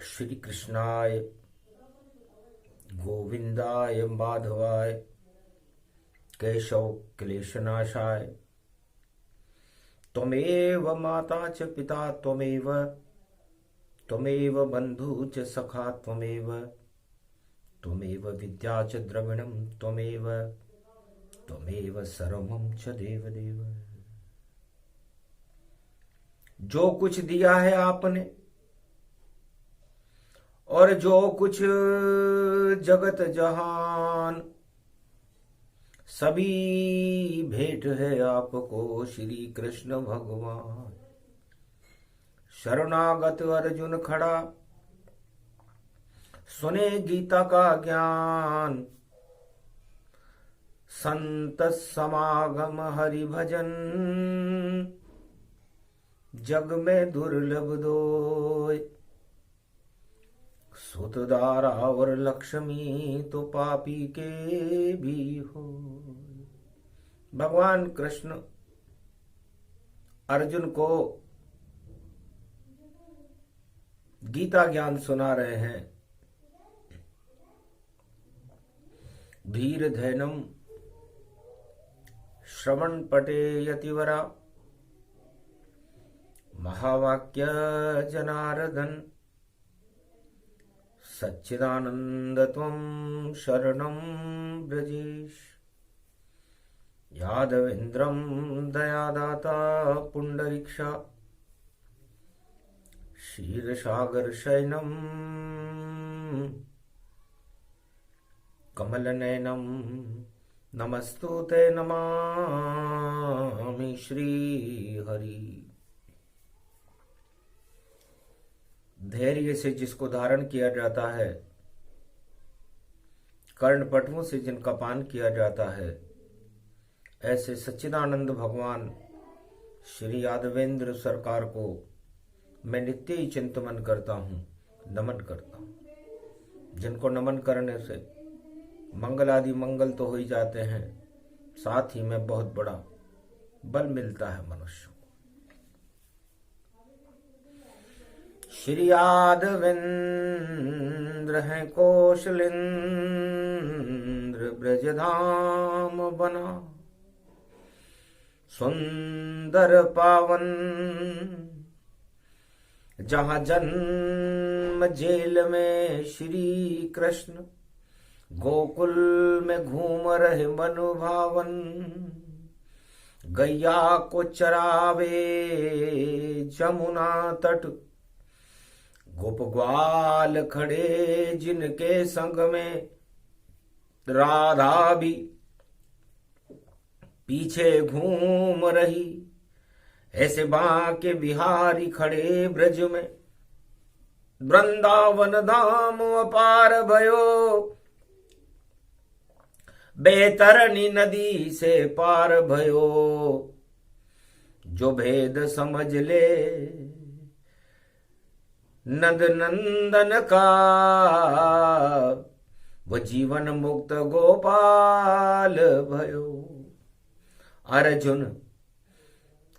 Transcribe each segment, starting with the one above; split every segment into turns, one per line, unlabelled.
श्री कृष्णाय गोविंदाय माधवाय केशव क्लेशनाशाय त्वमेव माता च पिता त्वमेव त्वमेव बंधु च सखा त्वमेव त्वमेव विद्या च द्रविणं त्वमेव त्वमेव सर्वं च देवदेव। जो कुछ दिया है आपने और जो कुछ जगत जहान सभी भेंट है आपको श्री कृष्ण भगवान। शरणागत अर्जुन खड़ा सुने गीता का ज्ञान, संत समागम हरि भजन जग में दुर्लभ दोय। सुतदारा और लक्ष्मी तो पापी के भी हो। भगवान कृष्ण अर्जुन को गीता ज्ञान सुना रहे हैं। धीर धैनम श्रवण पटे यतिवरा महावाक्य जनार्दन सच्चिदानंद त्वं शरणं ब्रजेश। यादवेन्द्रं दयादाता पुंडरीक्षा क्षीरसागर शयनं कमलनयनं नमस्तुते नमामि श्रीहरि। धैर्य से जिसको धारण किया जाता है, कर्णपटुओं से जिनका पान किया जाता है, ऐसे सच्चिदानंद भगवान श्री यादवेंद्र सरकार को मैं नित्य ही चिंतन करता हूँ, नमन करता हूँ। जिनको नमन करने से मंगल आदि मंगल तो हो ही जाते हैं, साथ ही में बहुत बड़ा बल मिलता है मनुष्य को। श्री यादवेंद्र हैं कौशलेंद्र ब्रजधाम बना, सुंदर पावन जहां जन्म जेल में श्री कृष्ण, गोकुल में घूम रहे मनु भावन। गैया को चरावे जमुना तट, गोप ग्वाल खड़े जिनके संग में, राधा भी पीछे घूम रही। ऐसे बांके बिहारी खड़े ब्रज में, वृंदावन धाम अपार भयो, बेतरनी नदी से पार भयो। जो भेद समझ ले नंद नंदन का, वो जीवन मुक्त गोपाल भयो। अर्जुन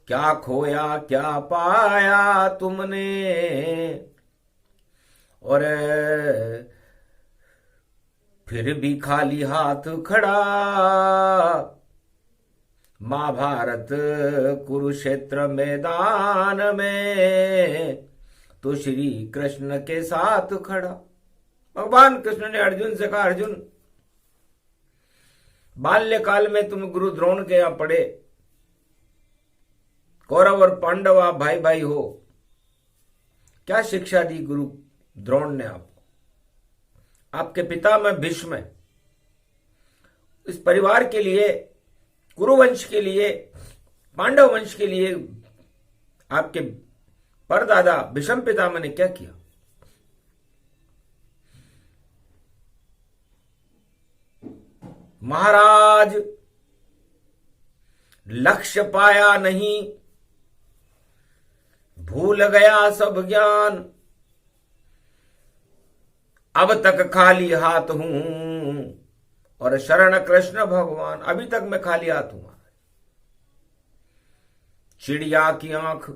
क्या खोया क्या पाया तुमने, और फिर भी खाली हाथ खड़ा। महाभारत कुरुक्षेत्र मैदान में तो श्री कृष्ण के साथ खड़ा। भगवान कृष्ण ने अर्जुन से कहा, अर्जुन बाल्यकाल में तुम गुरु द्रोण के यहां पढ़े, कौरव और पांडव आप भाई भाई हो, क्या शिक्षा दी गुरु द्रोण ने आपको? आपके पिता में भीष्म, इस परिवार के लिए, कुरुवंश के लिए, पांडव वंश के लिए आपके परदादा भीष्म पितामह ने क्या किया? महाराज लक्ष्य पाया नहीं, भूल गया सब ज्ञान, अब तक खाली हाथ हूं और शरण कृष्ण भगवान। अभी तक मैं खाली हाथ हूं। चिड़िया की आंख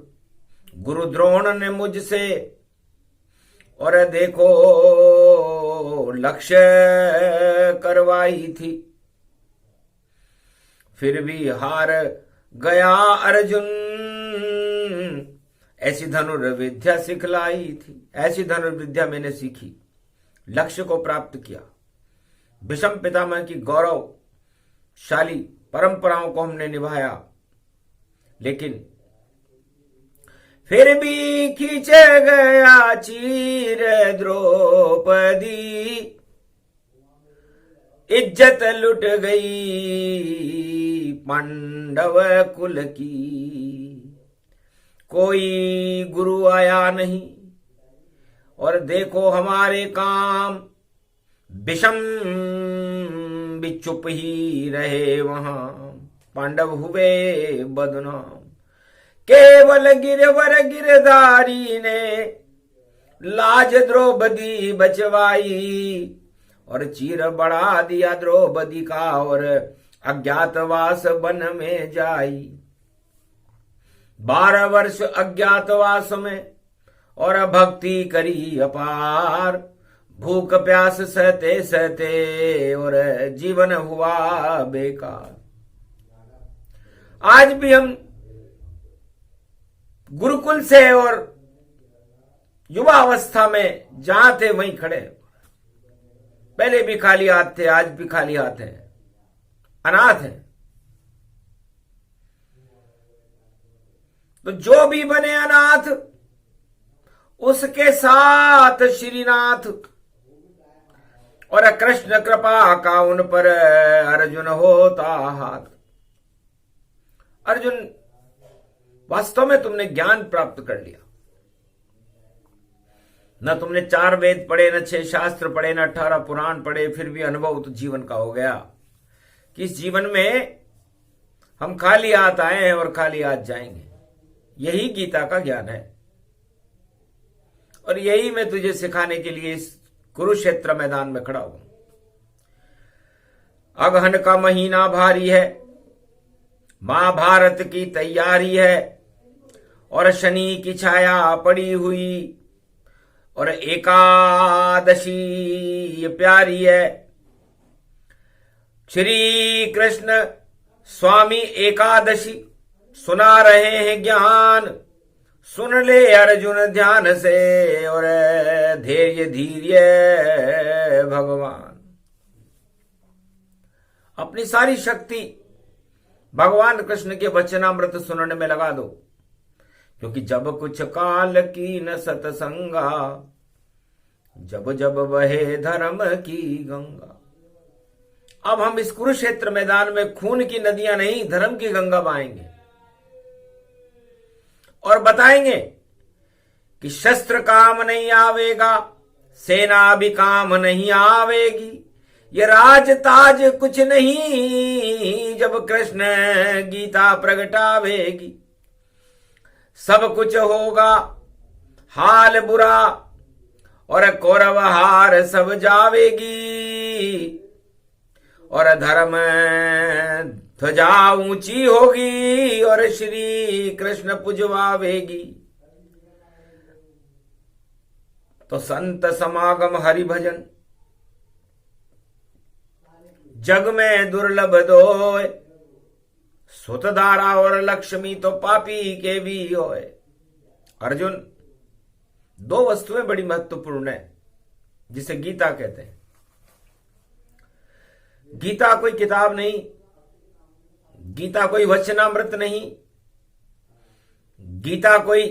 गुरु द्रोण ने मुझसे, और देखो लक्ष्य करवाई थी, फिर भी हार गया अर्जुन, ऐसी धनुर्विद्या सिखलाई थी। ऐसी धनुर्विद्या मैंने सीखी, लक्ष्य को प्राप्त किया, भीष्म पितामह की गौरवशाली परंपराओं को हमने निभाया, लेकिन फिर भी खींच गया चीर द्रौपदी, इज्जत लुट गई पांडव कुल की। कोई गुरु आया नहीं, और देखो हमारे काम, भीष्म भी चुप ही रहे वहां, पांडव हुए बदनाम। केवल गिरवर गिरधारी ने लाज द्रौपदी बचवाई, और चीर बढ़ा दिया द्रौपदी का, और अज्ञातवास वन में जाई। 12 वर्ष अज्ञातवास में, और भक्ति करी अपार, भूख प्यास सहते सहते, और जीवन हुआ बेकार। आज भी हम गुरुकुल से और युवा अवस्था में जहां थे वहीं खड़े, पहले भी खाली हाथ थे, आज भी खाली हाथ हैं, अनाथ हैं। तो जो भी बने अनाथ, उसके साथ श्रीनाथ, और कृष्ण कृपा का उन पर अर्जुन होता हाथ। अर्जुन, वास्तव में तुमने ज्ञान प्राप्त कर लिया, न तुमने 4 वेद पढ़े, न 6 शास्त्र पढ़े, न 18 पुराण पढ़े, फिर भी अनुभव तो जीवन का हो गया कि इस जीवन में हम खाली हाथ आए हैं और खाली हाथ जाएंगे। यही गीता का ज्ञान है, और यही मैं तुझे सिखाने के लिए इस कुरुक्षेत्र मैदान में खड़ा हूं। अगहन का महीना भारी है, महाभारत की तैयारी है, और शनि की छाया पड़ी हुई, और एकादशी प्यारी है। श्री कृष्ण स्वामी एकादशी सुना रहे हैं ज्ञान, सुन ले अर्जुन ध्यान से, और धैर्य धीर्य भगवान। अपनी सारी शक्ति भगवान कृष्ण के वचनामृत सुनने में लगा दो, क्योंकि जब कुछ काल की न सतसंगा, जब जब बहे धर्म की गंगा। अब हम इस कुरुक्षेत्र मैदान में खून की नदियां नहीं, धर्म की गंगा बहाएंगे, और बताएंगे कि शस्त्र काम नहीं आवेगा, सेना भी काम नहीं आवेगी, ये राज ताज कुछ नहीं, जब कृष्ण गीता प्रगटावेगी। सब कुछ होगा हाल बुरा, और कौरव हार सब जावेगी, और धर्म ध्वजा ऊंची होगी, और श्री कृष्ण पुजवावेगी। तो संत समागम हरि भजन जग में दुर्लभ दोय, सुतधारा और लक्ष्मी तो पापी के भी होए। अर्जुन, 2 वस्तुएं बड़ी महत्वपूर्ण है जिसे गीता कहते हैं। गीता कोई किताब नहीं, गीता कोई वचनामृत नहीं, गीता कोई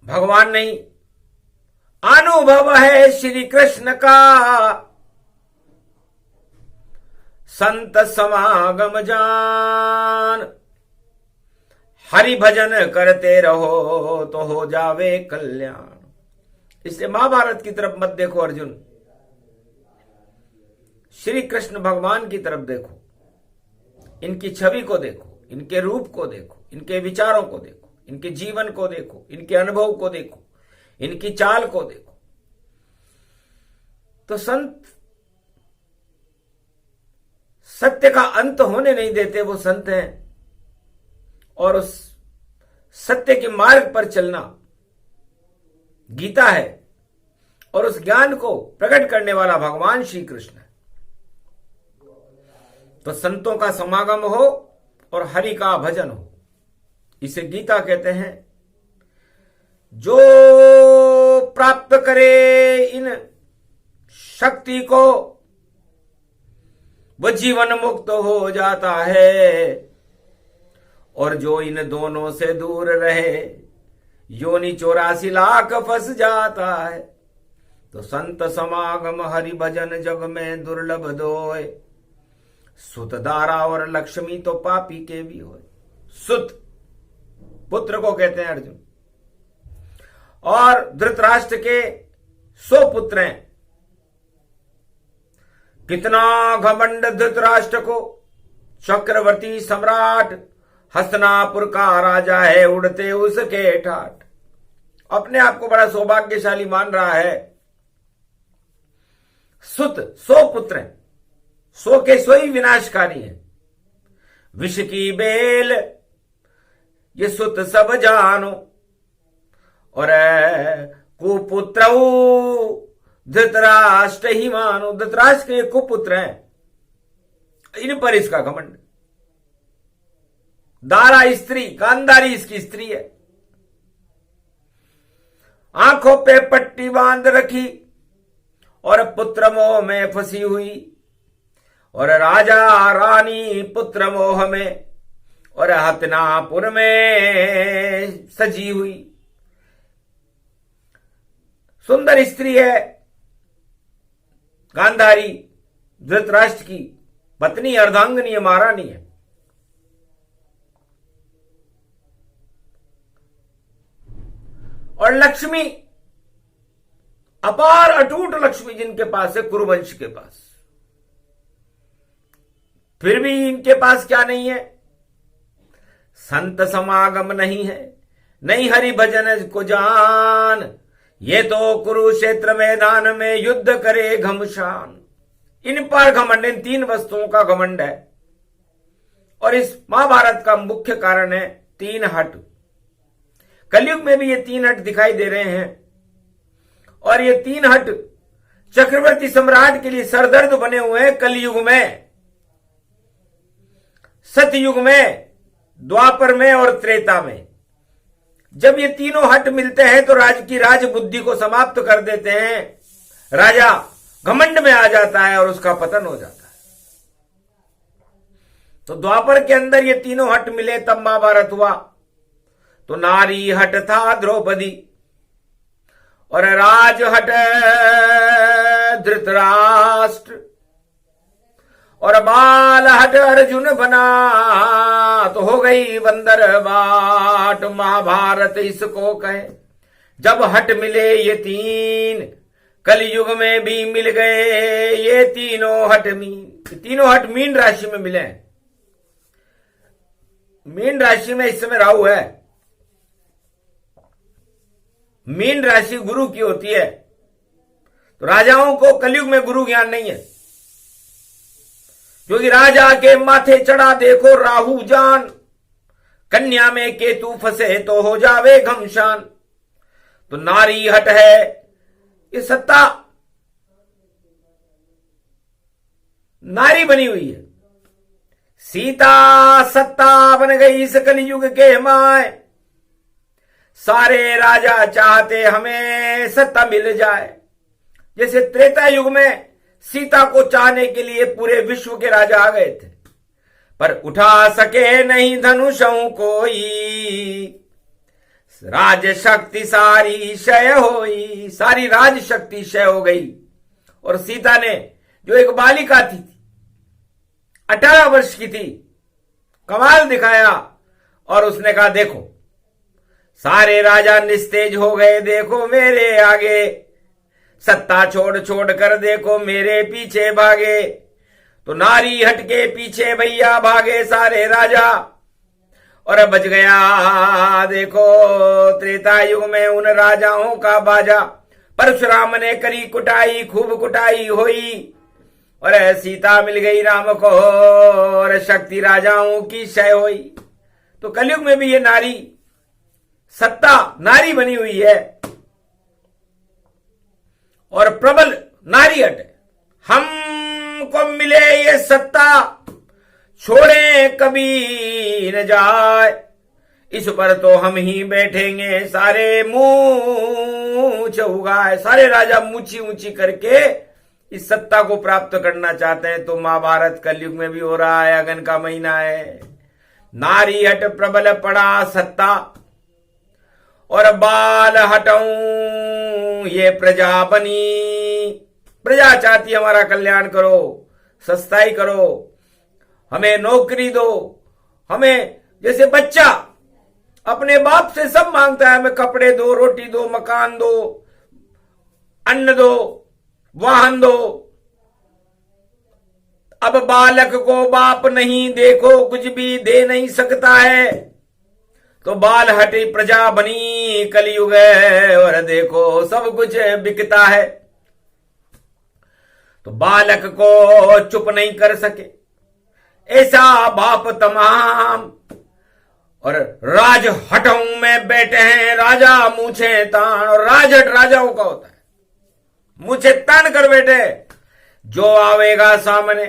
भगवान नहीं, अनुभव है श्री कृष्ण का। संत समागम जान, हरि भजन करते रहो तो हो जावे कल्याण। इसलिए महाभारत की तरफ मत देखो अर्जुन, श्री कृष्ण भगवान की तरफ देखो, इनकी छवि को देखो, इनके रूप को देखो, इनके विचारों को देखो, इनके जीवन को देखो, इनके अनुभव को देखो, इनकी चाल को देखो। तो संत सत्य का अंत होने नहीं देते, वो संत हैं। और उस सत्य के मार्ग पर चलना गीता है, और उस ज्ञान को प्रकट करने वाला भगवान श्री कृष्ण है। तो संतों का समागम हो और हरि का भजन हो, इसे गीता कहते हैं। जो प्राप्त करे इन शक्ति को वह जीवन मुक्त हो जाता है, और जो इन दोनों से दूर रहे योनि 84 लाख फंस जाता है। तो संत समागम हरि भजन जग में दुर्लभ दोय, सुत दारा और लक्ष्मी तो पापी के भी होय। सुत पुत्र को कहते हैं अर्जुन, और धृतराष्ट्र के 100 पुत्र हैं। कितना घमंड धृतराष्ट्र को, चक्रवर्ती सम्राट हस्तिनापुर का राजा है, उड़ते उसके ठाठ। अपने आप को बड़ा सौभाग्यशाली मान रहा है। सुत 100 पुत्र हैं, 100 के 100 ही विनाशकारी हैं। विष की बेल ये सुत सब जानो, और कुपुत्र धृतराष्ट्र ही मानो। धृतराष्ट्र के कुपुत्र हैं, इन पर इसका घमंड। दारा स्त्री, गांधारी इसकी स्त्री है। आंखों पे पट्टी बांध रखी और पुत्र मोह में फंसी हुई, और राजा रानी पुत्र मोह में और हस्तिनापुर में सजी हुई। सुंदर स्त्री है गांधारी, धृतराष्ट्र की पत्नी, अर्धांगिनी, महारानी है। और लक्ष्मी, अपार अटूट लक्ष्मी जिनके पास है, कुरुवंश के पास। फिर भी इनके पास क्या नहीं है? संत समागम नहीं है, नहीं हरि भजन को जान। ये तो कुरुक्षेत्र मैदान में युद्ध करे घमशान। इन पर घमंड, इन 3 वस्तुओं का घमंड है। और इस महाभारत का मुख्य कारण है 3 हट। कलयुग में भी ये 3 हट दिखाई दे रहे हैं, और ये 3 हट चक्रवर्ती सम्राट के लिए सरदर्द बने हुए हैं। कलयुग में, सतयुग में, द्वापर में और त्रेता में जब ये तीनों हट मिलते हैं तो राज की राज बुद्धि को समाप्त कर देते हैं। राजा घमंड में आ जाता है और उसका पतन हो जाता है। तो द्वापर के अंदर ये तीनों हट मिले तब महाभारत हुआ। तो नारी हट था द्रौपदी, और राज हट धृतराष्ट्र, और बाल हट अर्जुन बना, तो हो गई बंदर बाट। महाभारत इसको कहे। जब हट मिले ये 3, कलयुग में भी मिल गए ये तीनों हट मीन। तीनों हट मीन राशि में मिले हैं। मीन राशि में इस समय राहु है। मीन राशि गुरु की होती है। तो राजाओं को कलयुग में गुरु ज्ञान नहीं है, क्योंकि राजा के माथे चढ़ा देखो राहु जान। कन्या में केतु फंसे तो हो जावे घमशान। तो नारी हट है ये सत्ता, नारी बनी हुई है। सीता सत्ता बन गई इस कलयुग के माए। सारे राजा चाहते हमें सत्ता मिल जाए। जैसे त्रेता युग में सीता को चाहने के लिए पूरे विश्व के राजा आ गए थे, पर उठा सके नहीं धनुषों कोई। राज शक्ति सारी क्षय होई, सारी राज शक्ति क्षय हो गई। और सीता ने, जो एक बालिका थी, 18 वर्ष की थी, कमाल दिखाया। और उसने कहा देखो सारे राजा निस्तेज हो गए, देखो मेरे आगे। सत्ता छोड़ छोड़ कर देखो मेरे पीछे भागे। तो नारी हट के पीछे भैया भागे सारे राजा, और बच गया देखो त्रेता युग में उन राजाओं का बाजा। परशुराम ने करी कुटाई, खूब कुटाई हुई, और सीता मिल गई राम को, और शक्ति राजाओं की क्षय हुई। तो कलयुग में भी ये नारी सत्ता नारी बनी हुई है और प्रबल नारी हट है। हमको मिले ये सत्ता छोड़े कभी न जाए, इस पर तो हम ही बैठेंगे सारे मूंछ उगाए। सारे राजा ऊंची ऊंची करके इस सत्ता को प्राप्त करना चाहते हैं। तो महाभारत कलयुग में भी हो रहा है, अगन का महीना है। नारी हट प्रबल पड़ा सत्ता और बाल हटाऊं ये प्रजा बनी। प्रजा चाहती हमारा कल्याण करो, सस्ताई करो, हमें नौकरी दो। हमें जैसे बच्चा अपने बाप से सब मांगता है, हमें कपड़े दो, रोटी दो, मकान दो, अन्न दो, वाहन दो। अब बालक को बाप नहीं देखो कुछ भी दे नहीं सकता है, तो बाल हटी प्रजा बनी कलयुग है और देखो सब कुछ बिकता है। तो बालक को चुप नहीं कर सके ऐसा बाप तमाम, और राज हटाऊं में बैठे हैं राजा मूछे तान। और राजहट राजाओं का होता है, मूछे तान कर बैठे, जो आवेगा सामने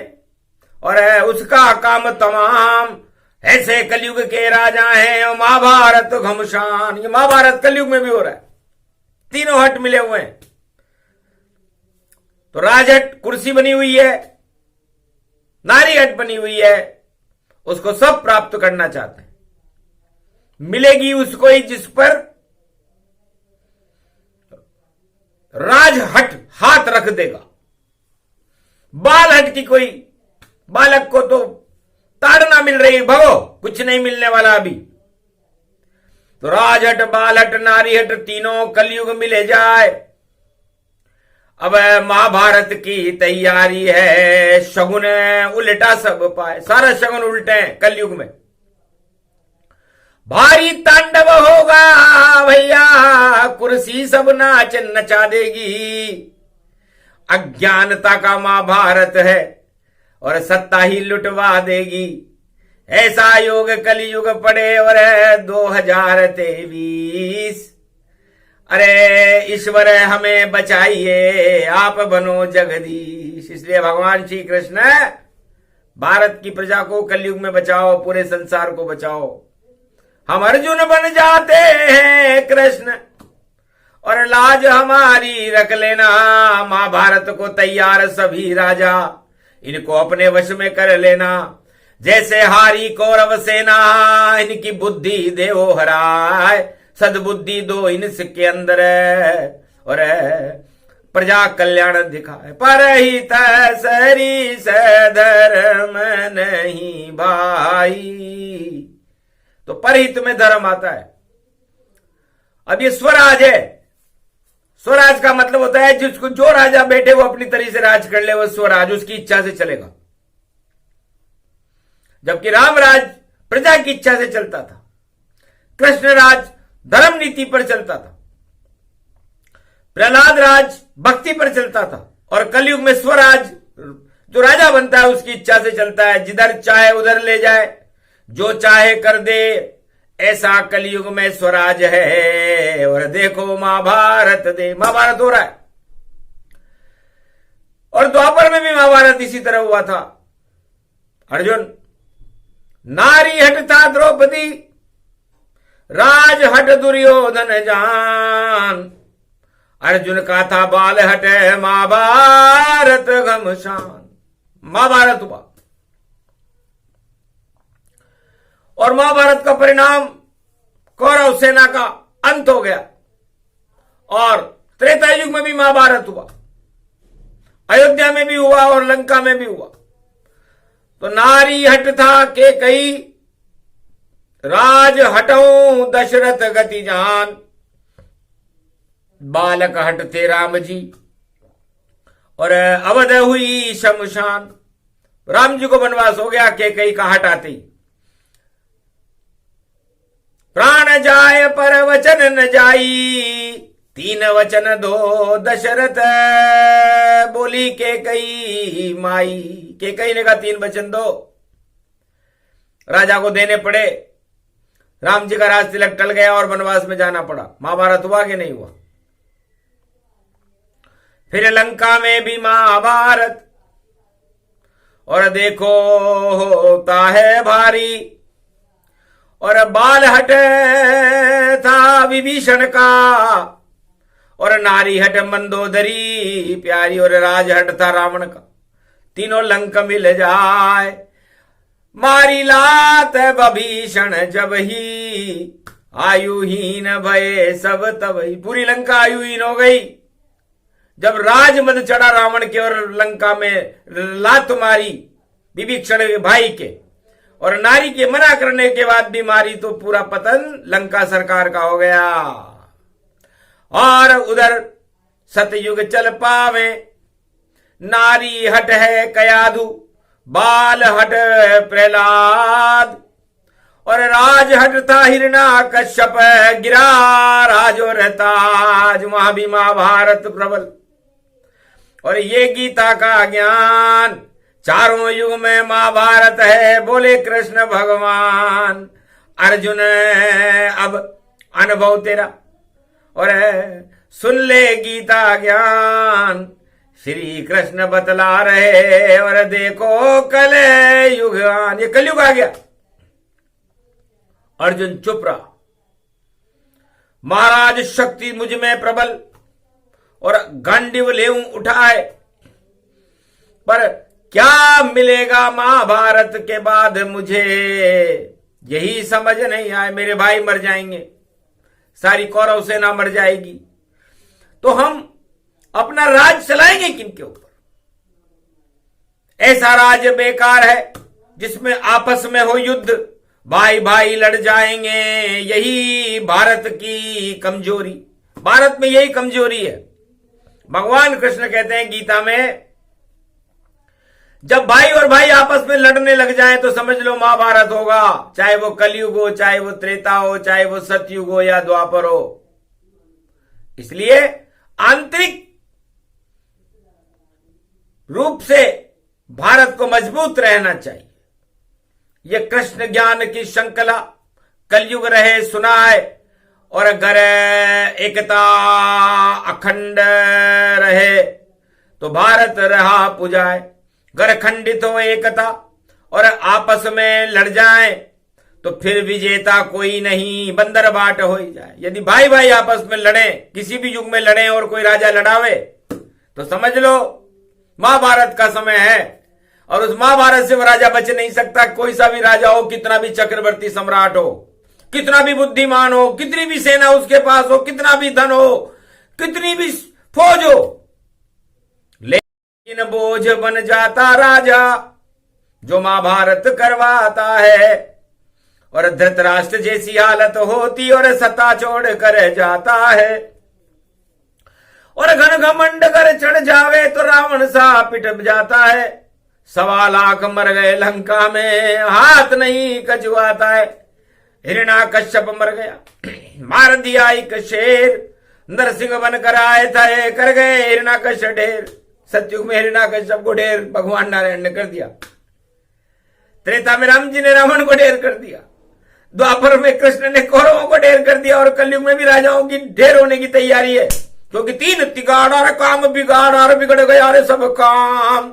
और है उसका काम तमाम। ऐसे कलयुग के राजा हैं और महाभारत घमशान। ये महाभारत कलयुग में भी हो रहा है, तीनों हट मिले हुए हैं। तो राजहट कुर्सी बनी हुई है, नारी हट बनी हुई है, उसको सब प्राप्त करना चाहते हैं। मिलेगी उसको ही जिस पर राजहट हाथ रख देगा। बालहट की कोई बालक को तो ताड़ना मिल रही है, भगो कुछ नहीं मिलने वाला अभी। तो राजहट बालहट नारीहट तीनों कलयुग मिले जाए। अब महाभारत की तैयारी है, शगुन उल्टा सब पाए। सारा शगुन उल्टे हैं कलयुग में। भारी तांडव होगा भैया, कुर्सी सब नाच नचा देगी। अज्ञानता का महाभारत है और सत्ता ही लुटवा देगी। ऐसा योग कलयुग पड़े और 2023। अरे ईश्वर हमें बचाइए, आप बनो जगदीश। इसलिए भगवान श्री कृष्ण भारत की प्रजा को कलयुग में बचाओ, पूरे संसार को बचाओ। हम अर्जुन बन जाते हैं कृष्ण और लाज हमारी रख लेना। महाभारत को तैयार सभी राजा, इनको अपने वश में कर लेना। जैसे हारी कौरव सेना, इनकी बुद्धि देवो हराए। सद्बुद्धि दो इनके अंदर और प्रजा कल्याण दिखाए। परहित सरिस धर्म नहीं भाई। तो परहित में धर्म आता है। अब ये स्वराज है। स्वराज का मतलब होता है जिसको जो राजा बैठे वो अपनी तरीके से राज कर ले, वो स्वराज उसकी इच्छा से चलेगा। जबकि रामराज प्रजा की इच्छा से चलता था, कृष्ण राज धर्म नीति पर चलता था, प्रहलाद राज भक्ति पर चलता था। और कलयुग में स्वराज जो राजा बनता है उसकी इच्छा से चलता है, जिधर चाहे उधर ले जाए, जो चाहे कर दे। ऐसा कलयुग में स्वराज है। और देखो महाभारत महाभारत हो रहा है। और द्वापर में भी महाभारत इसी तरह हुआ था। अर्जुन नारी हट था द्रौपदी, राज हट दुर्योधन जान। अर्जुन का था बाल हट महाभारत घमशान। महाभारत हुआ और महाभारत का परिणाम कौरव सेना का अंत हो गया। और त्रेता युग में भी महाभारत हुआ, अयोध्या में भी हुआ और लंका में भी हुआ। तो नारी हट था के कई, राज हटऊं दशरथ गति जान। बालक हट थे राम जी और अवध हुई शमशान। राम जी को वनवास हो गया के कई का हट आते। प्राण जाय पर वचन न जाई, तीन वचन दो दशरथ। बोली के कई माई, के कई ने कहा तीन वचन दो। राजा को देने पड़े। राम जी का राज तिलक टल गया और वनवास में जाना पड़ा। महाभारत हुआ कि नहीं हुआ? फिर लंका में भी महाभारत, और देखो होता है भारी, और बाल हटे था विभीषण का, और नारी हट मंदोदरी प्यारी, और राज हट था रावण का। तीनों लंक मिल जाए मारी लात विभीषण जब ही, आयुहीन भये सब तब ही। पूरी लंका आयुहीन हो गई जब राजमद चढ़ा रावण के और लंका में लात मारी विभीषण के भाई के, और नारी के मना करने के बाद भी मारी, तो पूरा पतन लंका सरकार का हो गया। और उधर सतयुग चल पावे, नारी हट है कयाधु, बाल हट प्रहलाद, और राज हट था हिरणा कश्यप, गिरा राज और ताज। वहां भी महाभारत प्रबल। और ये गीता का ज्ञान चारों युग में महाभारत है, बोले कृष्ण भगवान। अर्जुन अब अनुभव तेरा, और सुन ले गीता ज्ञान, श्री कृष्ण बतला रहे। और देखो कल युग, ये कलयुग आ गया। अर्जुन चुप रहा। महाराज शक्ति मुझ में प्रबल, और गांडीव लेऊं उठाए, पर क्या मिलेगा महाभारत के बाद मुझे, यही समझ नहीं आए। मेरे भाई मर जाएंगे, सारी कौरव सेना मर जाएगी, तो हम अपना राज चलाएंगे किनके ऊपर? ऐसा राज बेकार है जिसमें आपस में हो युद्ध, भाई भाई लड़ जाएंगे। यही भारत की कमजोरी, भारत में यही कमजोरी है। भगवान कृष्ण कहते हैं गीता में, जब भाई और भाई आपस में लड़ने लग जाएं तो समझ लो महाभारत होगा। चाहे वो कलयुग हो, चाहे वो त्रेता हो, चाहे वो सतयुग हो या द्वापर हो। इसलिए आंतरिक रूप से भारत को मजबूत रहना चाहिए। यह कृष्ण ज्ञान की श्रृंखला कलयुग रहे सुनाए, और अगर एकता अखंड रहे तो भारत रहा पुजाए। घर खंडित हो एकता और आपस में लड़ जाए तो फिर विजेता कोई नहीं, बंदर बाट हो ही जाए। यदि भाई भाई आपस में लड़े, किसी भी युग में लड़े और कोई राजा लड़ावे, तो समझ लो महाभारत का समय है। और उस महाभारत से वो राजा बच नहीं सकता। कोई सा भी राजा हो, कितना भी चक्रवर्ती सम्राट हो, कितना भी बुद्धिमान हो, कितनी भी सेना उसके पास हो, कितना भी धन हो, कितनी भी फौज हो, लेकिन बोझ बन जाता राजा जो महाभारत करवाता है। और धृतराष्ट्र जैसी हालत होती और सत्ता छोड़ कर जाता है। और घन घमंड कर चढ़ जावे तो रावण सा पिट जाता है। 1.25 लाख मर गए लंका में, हाथ नहीं कचुआता है। हिरणा कश्यप मर गया, मार दिया एक शेर। नरसिंह बनकर आए थे, कर गए हिरणा कश्यप ढेर। सतयुग में हिरणा कश्यप को ढेर भगवान नारायण ने कर दिया। त्रेता में राम जी ने रावण को ढेर कर दिया। द्वापर में कृष्ण ने कौरवों को ढेर कर दिया। और कलयुग में भी राजाओं की ढेर होने की तैयारी है, क्योंकि 3 तिगाड़ और काम बिगाड़ और बिगड़ गया रे सब काम।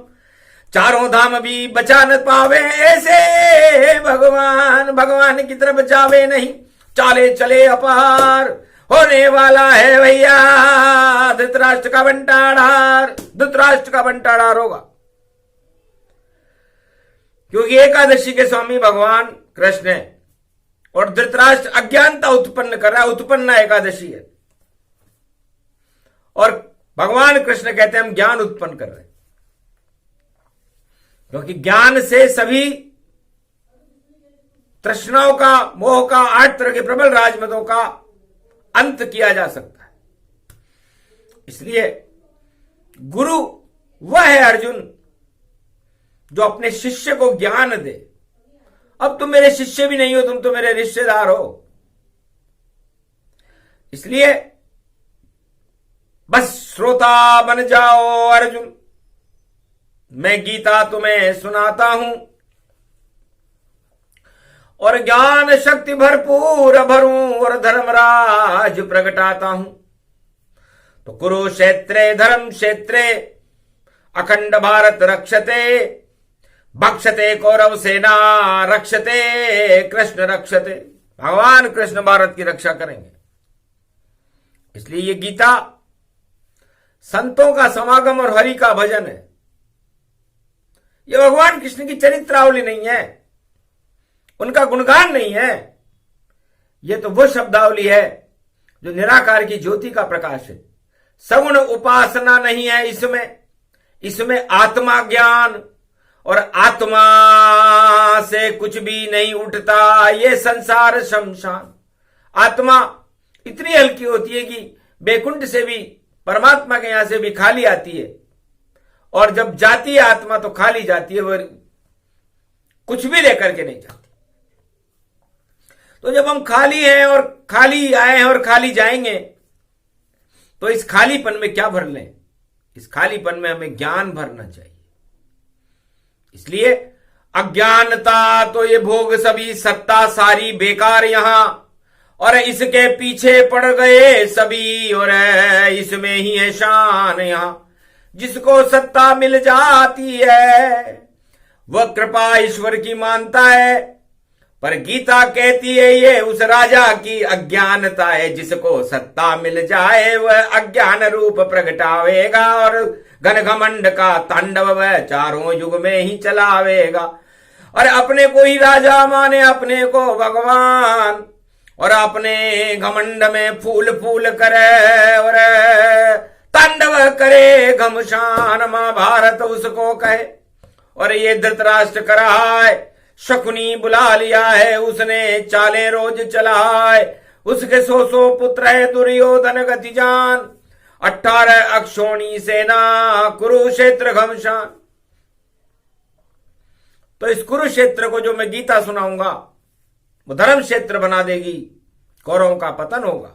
4 धाम भी बचा न पावे ऐसे भगवान की तरफ जावे नहीं। चाले चले अपार, होने वाला है भैया धृतराष्ट्र का बंटाढ़ार। धृतराष्ट्र का बंटाढ़ार होगा, क्योंकि एकादशी के स्वामी भगवान कृष्ण है और धृतराष्ट्र अज्ञानता उत्पन्न कर रहा है। उत्पन्न एकादशी है और भगवान कृष्ण कहते हैं हम ज्ञान उत्पन्न कर रहे हैं, क्योंकि ज्ञान से सभी तृष्णाओं का, मोह का, 8 तरह के प्रबल राजमदों का अंत किया जा सकता है। इसलिए गुरु वह है अर्जुन जो अपने शिष्य को ज्ञान दे। अब तुम मेरे शिष्य भी नहीं हो, तुम तो मेरे रिश्तेदार हो। इसलिए बस श्रोता बन जाओ अर्जुन, मैं गीता तुम्हें सुनाता हूं और ज्ञान शक्ति भरपूर भरूं और धर्मराज प्रगटाता हूं। तो कुरुक्षेत्रे धर्म क्षेत्रे अखंड भारत रक्षते, भक्षते कौरव सेना रक्षते कृष्ण रक्षते। भगवान कृष्ण भारत की रक्षा करेंगे। इसलिए ये गीता संतों का समागम और हरि का भजन है। ये भगवान कृष्ण की चरित्रावली नहीं है, उनका गुणगान नहीं है। ये तो वो शब्दावली है जो निराकार की ज्योति का प्रकाश है। सगुण उपासना नहीं है इसमें आत्मा ज्ञान और आत्मा से कुछ भी नहीं उठता। ये संसार शमशान। आत्मा इतनी हल्की होती है कि बैकुंठ से भी, परमात्मा के यहां से भी खाली आती है, और जब जाती है आत्मा तो खाली जाती है, वो कुछ भी लेकर के नहीं जाती। तो जब हम खाली हैं और खाली आए हैं और खाली जाएंगे, तो इस खालीपन में क्या भर लें? इस खालीपन में हमें ज्ञान भरना चाहिए। इसलिए अज्ञानता तो ये भोग सभी, सत्ता सारी बेकार यहां, और इसके पीछे पड़ गए सभी, और इसमें ही है शान यहां। जिसको सत्ता मिल जाती है वह कृपा ईश्वर की मानता है, पर गीता कहती है ये उस राजा की अज्ञानता है। जिसको सत्ता मिल जाए वह अज्ञान रूप प्रगटावेगा, और घन घमंड का तांडव वह चारों युग में ही चलावेगा। और अपने को ही राजा माने, अपने को भगवान, और अपने घमंड में फूल फूल करे और तांडव करे घमशान। महाभारत उसको कहे। और ये धृतराष्ट्र करा है, शकुनी बुला लिया है उसने, चाले रोज चलाए। उसके 100 पुत्र है, दुर्योधन गति जान, 18 अक्षोणी सेना, कुरुक्षेत्र घमशान। तो इस कुरुक्षेत्र को जो मैं गीता सुनाऊंगा वो धर्म क्षेत्र बना देगी, कौरवों का पतन होगा।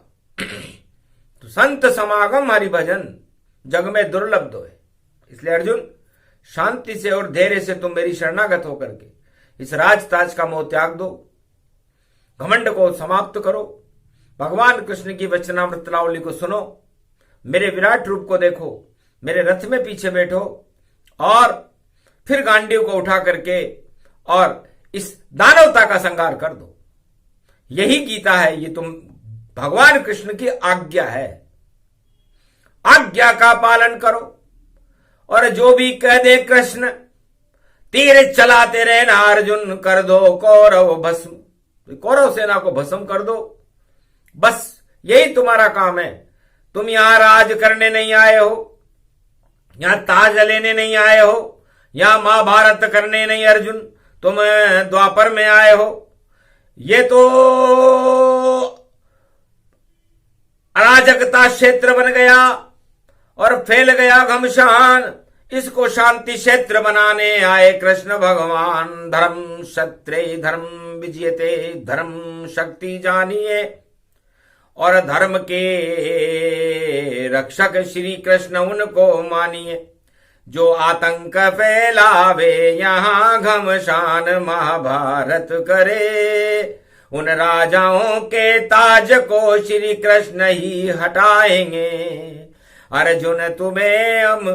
तो संत समागम हरि भजन जग में दुर्लभ दो है। इसलिए अर्जुन, शांति से और धैर्य से तुम मेरी शरणागत होकर के इस राजताज का मोह त्याग दो, घमंड को समाप्त करो, भगवान कृष्ण की वचनामृतलावली को सुनो, मेरे विराट रूप को देखो, मेरे रथ में पीछे बैठो, और फिर गांडीव को उठा करके और इस दानवता का संहार कर दो। यही गीता है। ये तुम भगवान कृष्ण की आज्ञा है। आज्ञा का पालन करो, और जो भी कह दे कृष्ण, तीर चलाते रहना अर्जुन, कर दो कौरव भस्म। कौरव सेना को भस्म कर दो, बस यही तुम्हारा काम है। तुम यहां राज करने नहीं आए हो, यहां ताज लेने नहीं आए हो, यहां महाभारत करने नहीं अर्जुन, तुम द्वापर में आए हो। ये तो अराजकता क्षेत्र बन गया और फैल गया घमशान। इसको शांति क्षेत्र बनाने आए कृष्ण भगवान। धर्म क्षत्रे धर्म विजयते, धर्म शक्ति जानिए, और धर्म के रक्षक श्री कृष्ण उनको मानिए। जो आतंक फैलावे यहाँ घमशान, महाभारत करे, उन राजाओं के ताज को श्री कृष्ण ही हटाएंगे। अर्जुन तुम्हें हम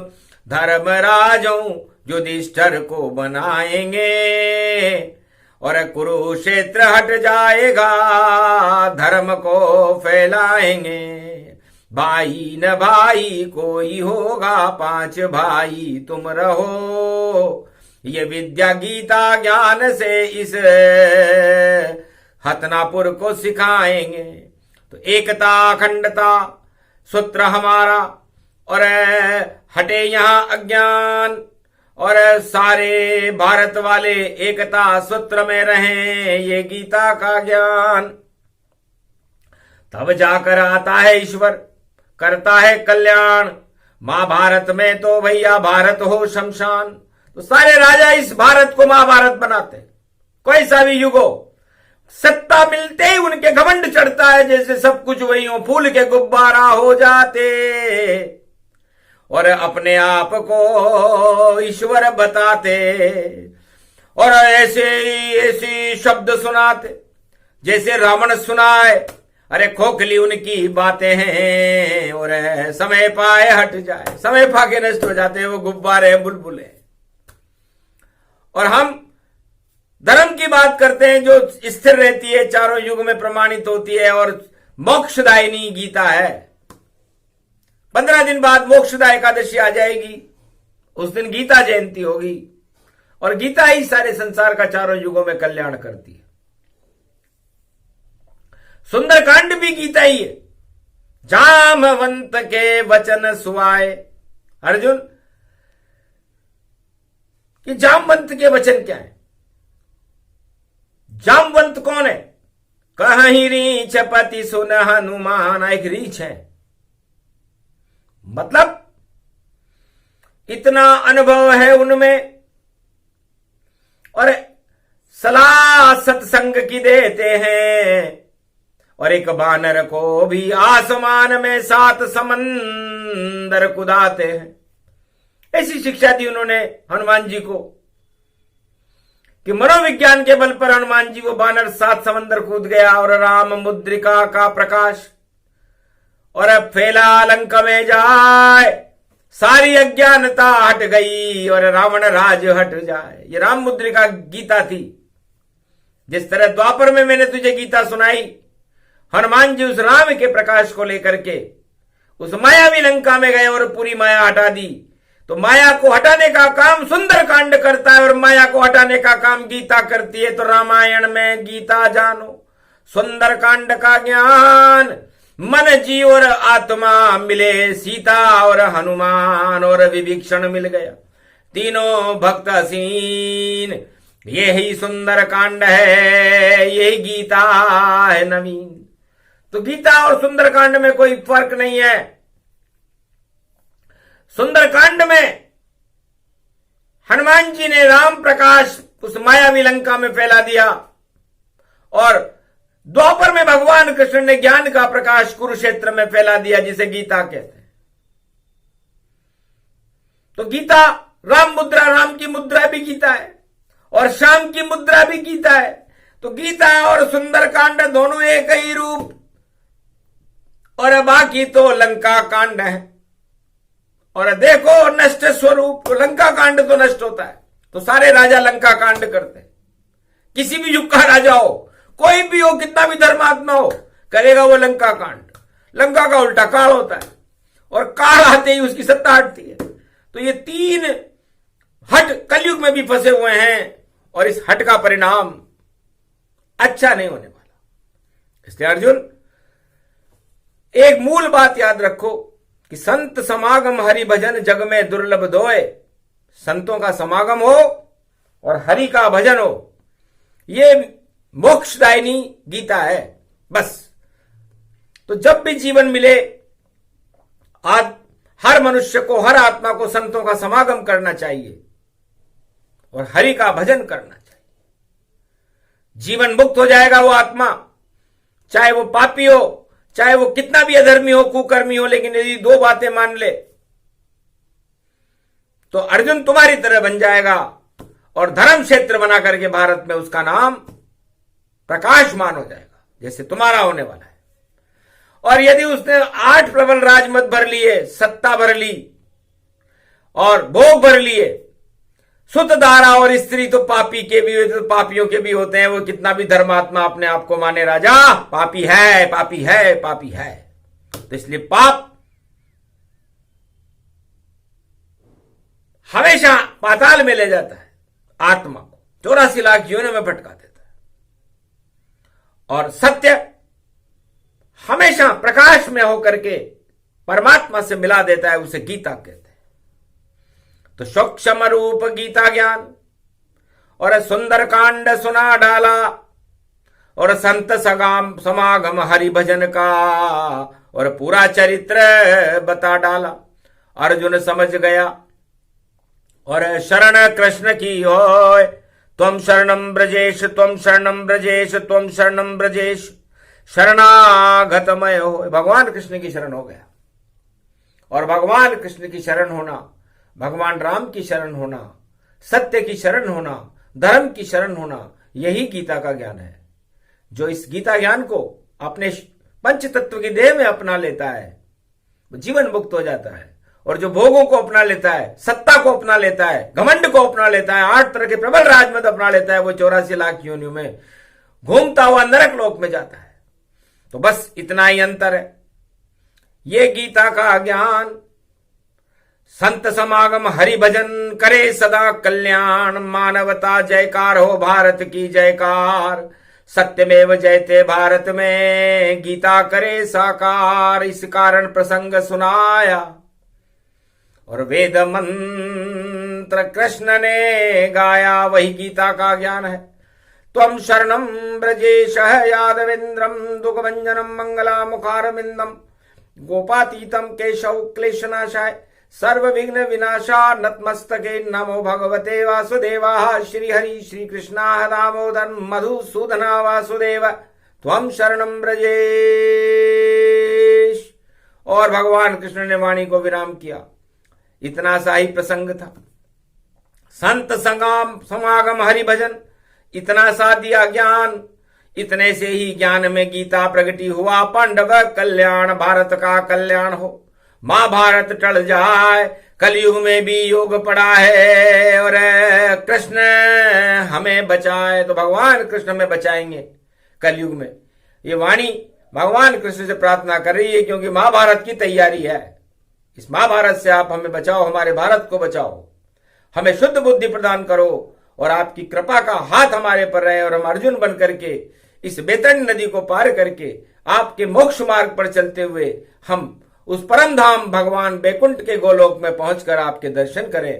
धर्मराजों युधिष्ठिर को बनाएंगे, और कुरुक्षेत्र हट जाएगा, धर्म को फैलाएंगे। भाई न भाई कोई होगा, 5 भाई तुम रहो। ये विद्या गीता ज्ञान से इस हतनापुर को सिखाएंगे। तो एकता अखंडता सूत्र हमारा, और हटे यहाँ अज्ञान, और सारे भारत वाले एकता सूत्र में रहें, ये गीता का ज्ञान। तब जाकर आता है ईश्वर, करता है कल्याण। महाभारत में तो भैया भारत हो शमशान। तो सारे राजा इस भारत को महाभारत बनाते, कोई सा भी युग हो। सत्ता मिलते ही उनके घमंड चढ़ता है, जैसे सब कुछ वही हो, फूल के गुब्बारा हो जाते, और अपने आप को ईश्वर बताते। और ऐसे शब्द सुनाते जैसे रावण सुनाए, अरे खोखली उनकी बातें हैं और समय पाए हट जाए, समय पाके नष्ट हो जाते हैं, वो गुब्बारे बुलबुले। और हम धर्म की बात करते हैं जो स्थिर रहती है, चारों युग में प्रमाणित होती है और मोक्षदायिनी गीता है। 15 दिन बाद मोक्षदा एकादशी आ जाएगी, उस दिन गीता जयंती होगी और गीता ही सारे संसार का चारों युगों में कल्याण करती है। सुंदरकांड भी गीता ही है। जामवंत के वचन सुहाए। अर्जुन कि जामवंत के वचन क्या है? जामवंत कौन है? कहीं रीछ पति सुन हनुमान, एक रीछ है, मतलब इतना अनुभव है उनमें और सलाह सत्संग की देते हैं। और एक बानर को भी आसमान में 7 समंदर कुदाते हैं। ऐसी शिक्षा दी उन्होंने हनुमान जी को कि मनोविज्ञान के बल पर हनुमान जी वो बानर 7 समंदर कूद गया और राम मुद्रिका का प्रकाश और अब फैला लंका में जाए, सारी अज्ञानता हट गई और रावण राज हट जाए। ये राम मुद्रिका गीता थी। जिस तरह द्वापर में मैंने तुझे गीता सुनाई, हनुमान जी उस राम के प्रकाश को लेकर के उस मायावी लंका में गए और पूरी माया हटा दी। तो माया को हटाने का काम सुंदर कांड करता है और माया को हटाने का काम गीता करती है। तो रामायण में गीता जानो, सुंदर कांड का ज्ञान, मन जीव और आत्मा मिले, सीता और हनुमान और विभीषण मिल गया, तीनों भक्त हसीन। यही सुंदर कांड है, यही गीता है नवीन। तो गीता और सुंदरकांड में कोई फर्क नहीं है। सुंदरकांड में हनुमान जी ने राम प्रकाश उस मायावी लंका में फैला दिया और द्वापर में भगवान कृष्ण ने ज्ञान का प्रकाश कुरुक्षेत्र में फैला दिया, जिसे गीता कहते हैं। तो गीता राम मुद्रा, राम की मुद्रा भी गीता है और श्याम की मुद्रा भी गीता है। तो गीता और सुंदरकांड दोनों एक ही रूप और बाकी तो लंका कांड है। और देखो नष्ट स्वरूप, लंका कांड तो नष्ट होता है तो सारे राजा लंका कांड करते हैं। किसी भी युग का राजा हो, कोई भी हो, कितना भी धर्मात्मा हो, करेगा वो लंका कांड। लंका का उल्टा काल होता है और काल आते ही उसकी सत्ता हटती है। तो ये 3 हट कलयुग में भी फंसे हुए हैं और इस हट का परिणाम अच्छा नहीं होने वाला। इसलिए अर्जुन एक मूल बात याद रखो कि संत समागम हरि भजन जग में दुर्लभ दोए। संतों का समागम हो और हरि का भजन हो, ये मोक्षदायिनी गीता है बस। तो जब भी जीवन मिले हर मनुष्य को, हर आत्मा को संतों का समागम करना चाहिए और हरि का भजन करना चाहिए। जीवन मुक्त हो जाएगा वो आत्मा, चाहे वो पापी हो, चाहे वो कितना भी अधर्मी हो, कुकर्मी हो, लेकिन यदि 2 बातें मान ले तो अर्जुन तुम्हारी तरह बन जाएगा और धर्म क्षेत्र बना करके भारत में उसका नाम प्रकाशमान हो जाएगा, जैसे तुम्हारा होने वाला है। और यदि उसने 8 प्रबल राजमत भर लिए, सत्ता भर ली और भोग भर लिए, सुत दारा और स्त्री तो पापी के भी, तो पापियों के भी होते हैं। वो कितना भी धर्मात्मा अपने आप को माने राजा, पापी है, पापी है, पापी है। तो इसलिए पाप हमेशा पाताल में ले जाता है आत्मा को, 84 लाख योनियों में भटका देता है। और सत्य हमेशा प्रकाश में होकर के परमात्मा से मिला देता है, उसे गीता कहते हैं। तो सूक्ष्म रूप गीता ज्ञान और सुंदर कांड सुना डाला और संत समागम हरि भजन का और पूरा चरित्र बता डाला। अर्जुन समझ गया और शरण कृष्ण की होय, त्वं शरणं ब्रजेश, त्वं शरणं ब्रजेश, त्वं शरणं ब्रजेश, शरणागतमय हो। भगवान कृष्ण की शरण हो गया और भगवान कृष्ण की शरण होना, भगवान राम की शरण होना, सत्य की शरण होना, धर्म की शरण होना, यही गीता का ज्ञान है। जो इस गीता ज्ञान को अपने पंच तत्व की देह में अपना लेता है वो जीवन मुक्त हो जाता है। और जो भोगों को अपना लेता है, सत्ता को अपना लेता है, घमंड को अपना लेता है, 8 तरह के प्रबल राजमद अपना लेता है, वो 84 लाख योनियों में घूमता हुआ नरक लोक में जाता है। तो बस इतना ही अंतर है। ये गीता का ज्ञान, संत समागम हरि भजन करे सदा कल्याण, मानवता जयकार हो भारत की जयकार, सत्यमेव जयते भारत में गीता करे साकार। इस कारण प्रसंग सुनाया और वेद मंत्र कृष्ण ने गाया, वही गीता का ज्ञान है। त्वं शरणं ब्रजेशः यादवेन्द्रं दुःखभञ्जनं मङ्गलामुखारविन्दं, गोपातीतं केशव क्लेशनाशाय सर्वविघ्न विनाशा, नतमस्तके नमो भगवते वासुदेवाय। श्रीहरि श्रीकृष्णाः दामोदर मधुसूदना वासुदेव त्वं शरणं ब्रजेश। और भगवान कृष्ण ने वाणी को विराम किया। इतना सा ही प्रसंग था। संत समागम हरि भजन, इतना सा दिया ज्ञान। इतने से ही ज्ञान में गीता प्रगति हुआ। पांडव कल्याण, भारत का कल्याण हो, महाभारत टल जाए। कलयुग में भी योग पड़ा है और कृष्ण हमें बचाए, तो भगवान कृष्ण हमें बचाएंगे कलयुग में। ये वाणी भगवान कृष्ण से प्रार्थना कर रही है, क्योंकि महाभारत की तैयारी है। इस महाभारत से आप हमें बचाओ, हमारे भारत को बचाओ, हमें शुद्ध बुद्धि प्रदान करो और आपकी कृपा का हाथ हमारे पर रहे और हम अर्जुन बन करके इस बैतरणी नदी को पार करके आपके मोक्ष मार्ग पर चलते हुए हम उस परम धाम भगवान बैकुंठ के गोलोक में पहुंचकर आपके दर्शन करें।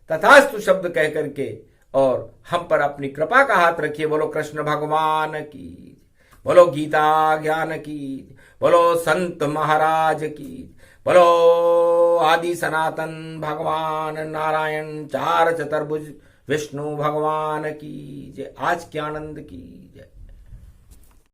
तथास्तु शब्द कह करके और हम पर अपनी कृपा का हाथ रखिए। बोलो कृष्ण भगवान की, बोलो गीता ज्ञान की, बोलो संत महाराज की, बोलो आदि सनातन भगवान नारायण चार चतुर्भुज विष्णु भगवान की जय। आज के आनंद की जय।